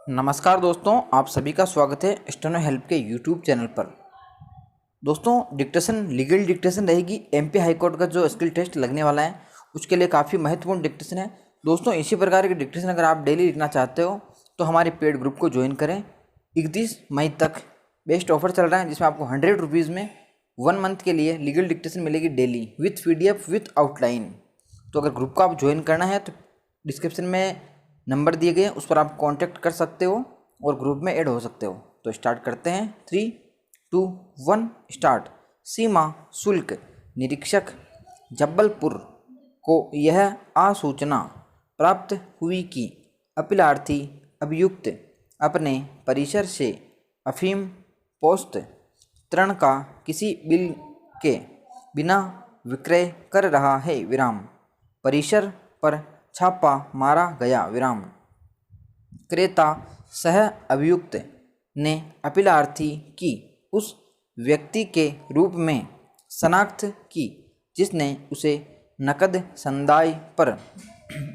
नमस्कार दोस्तों, आप सभी का स्वागत है स्टेनो हेल्प के यूट्यूब चैनल पर। दोस्तों, डिक्टेशन लीगल डिक्टेशन रहेगी। एमपी हाई कोर्ट का जो स्किल टेस्ट लगने वाला है उसके लिए काफ़ी महत्वपूर्ण डिक्टेशन है। दोस्तों, इसी प्रकार की डिक्टेशन अगर आप डेली लिखना चाहते हो तो हमारे पेड ग्रुप को ज्वाइन करें। 31 मई तक बेस्ट ऑफर चल रहा है जिसमें आपको 100 रुपीज़ में 1 मंथ के लिए लीगल डिक्टेशन मिलेगी daily with PDF with outline. तो अगर ग्रुप को आप ज्वाइन करना है तो डिस्क्रिप्शन में नंबर दिए गए हैं, उस पर आप कांटेक्ट कर सकते हो और ग्रुप में ऐड हो सकते हो। तो स्टार्ट करते हैं। 3, 2, 1 स्टार्ट। सीमा शुल्क निरीक्षक जबलपुर को यह आसूचना प्राप्त हुई कि अपीलार्थी अभियुक्त अपने परिसर से अफीम पोस्त तरण का किसी बिल के बिना विक्रय कर रहा है विराम। परिसर पर छापा मारा गया विराम। क्रेता सह अभियुक्त ने अपीलार्थी की उस व्यक्ति के रूप में शनाख्त की जिसने उसे नकद संदाय पर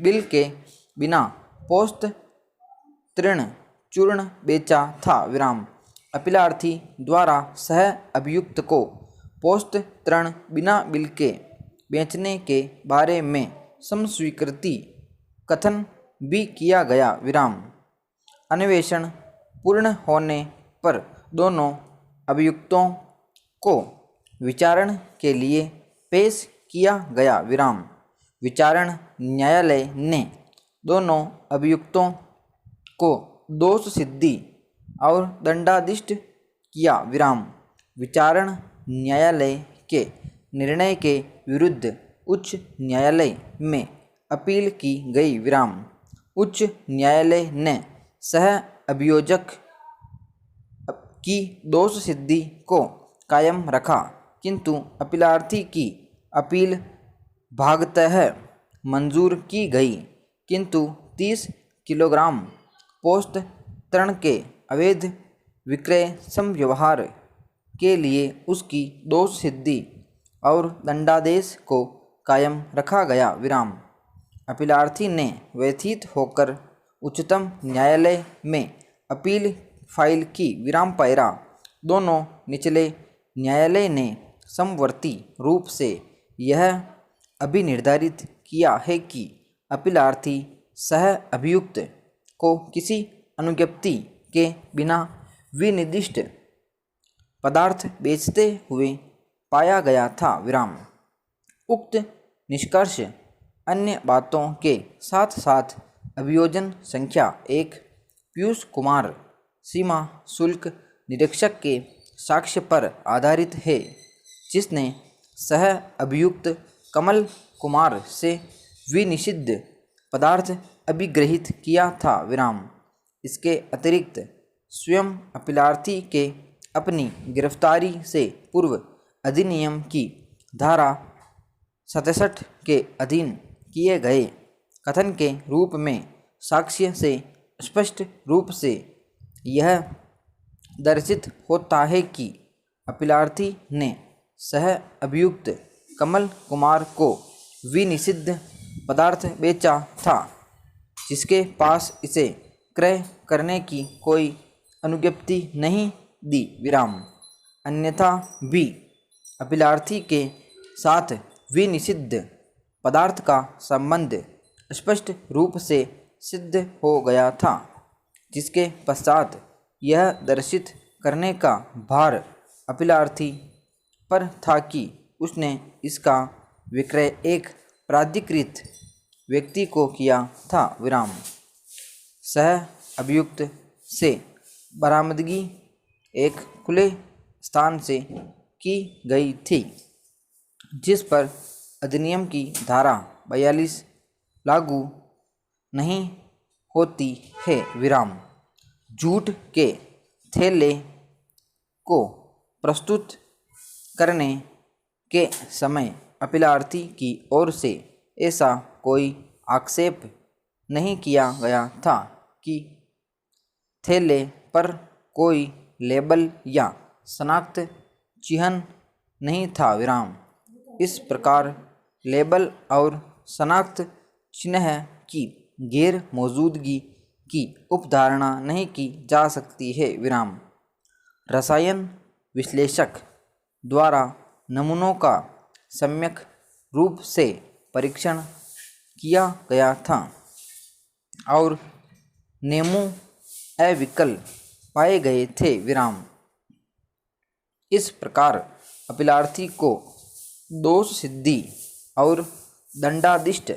बिल के बिना पोस्त तृण चूर्ण बेचा था विराम। अपीलार्थी द्वारा सह अभियुक्त को पोस्त तृण बिना बिल के बेचने के बारे में समस्वीकृति कथन भी किया गया विराम। अन्वेषण पूर्ण होने पर दोनों अभियुक्तों को विचारण के लिए पेश किया गया विराम। विचारण न्यायालय ने दोनों अभियुक्तों को दोष सिद्धि और दंडादिष्ट किया विराम। विचारण न्यायालय के निर्णय के विरुद्ध उच्च न्यायालय में अपील की गई विराम। उच्च न्यायालय ने सह अभियोजक की दोष सिद्धि को कायम रखा किंतु अपीलार्थी की अपील भागतः मंजूर की गई किंतु 30 किलोग्राम पोस्त तृण के अवैध विक्रय संव्यवहार के लिए उसकी दोष सिद्धि और दंडादेश को कायम रखा गया विराम। अपीलार्थी ने व्यथित होकर उच्चतम न्यायालय में अपील फाइल की विराम पैरा। दोनों निचले न्यायालय ने समवर्ती रूप से यह अभिनिर्धारित किया है कि अपीलार्थी सह अभियुक्त को किसी अनुज्ञप्ति के बिना विनिर्दिष्ट पदार्थ बेचते हुए पाया गया था विराम। उक्त निष्कर्ष अन्य बातों के साथ साथ अभियोजन संख्या 1 पीयूष कुमार सीमा शुल्क निरीक्षक के साक्ष्य पर आधारित है जिसने सह अभियुक्त कमल कुमार से विनिषिद्ध पदार्थ अभिगृहीत किया था विराम। इसके अतिरिक्त स्वयं अपीलार्थी के अपनी गिरफ्तारी से पूर्व अधिनियम की धारा 67 के अधीन किए गए कथन के रूप में साक्ष्य से स्पष्ट रूप से यह दर्शित होता है कि अपीलार्थी ने सह अभियुक्त कमल कुमार को विनिषिद्ध पदार्थ बेचा था जिसके पास इसे क्रय करने की कोई अनुज्ञप्ति नहीं दी विराम। अन्यथा भी अपीलार्थी के साथ विनिषिद्ध पदार्थ का संबंध स्पष्ट रूप से सिद्ध हो गया था जिसके पश्चात यह दर्शित करने का भार अपीलार्थी पर था कि उसने इसका विक्रय एक प्राधिकृत व्यक्ति को किया था विराम। सह अभियुक्त से बरामदगी एक खुले स्थान से की गई थी जिस पर अधिनियम की धारा 42 लागू नहीं होती है विराम। झूठ के थैले को प्रस्तुत करने के समय अपीलार्थी की ओर से ऐसा कोई आक्षेप नहीं किया गया था कि थैले पर कोई लेबल या शनाख्त चिन्ह नहीं था विराम। इस प्रकार लेबल और शनाख्त चिन्ह की गैर मौजूदगी की उपधारणा नहीं की जा सकती है विराम। रसायन विश्लेषक द्वारा नमूनों का सम्यक रूप से परीक्षण किया गया था और नेमू अविकल पाए गए थे विराम। इस प्रकार अपीलार्थी को दोष सिद्धि और दंडादिष्ट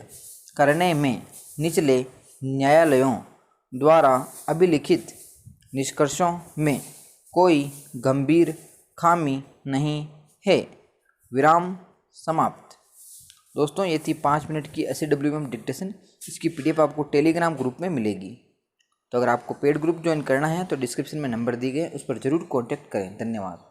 करने में निचले न्यायालयों द्वारा अभिलिखित निष्कर्षों में कोई गंभीर खामी नहीं है। विराम समाप्त। दोस्तों, ये थी 5 मिनट की SCWM डिक्टेशन। इसकी PDF आपको टेलीग्राम ग्रुप में मिलेगी। तो अगर आपको पेड ग्रुप ज्वाइन करना है तो डिस्क्रिप्शन में नंबर दिए गए उस पर ज़रूर कॉन्टैक्ट करें। धन्यवाद।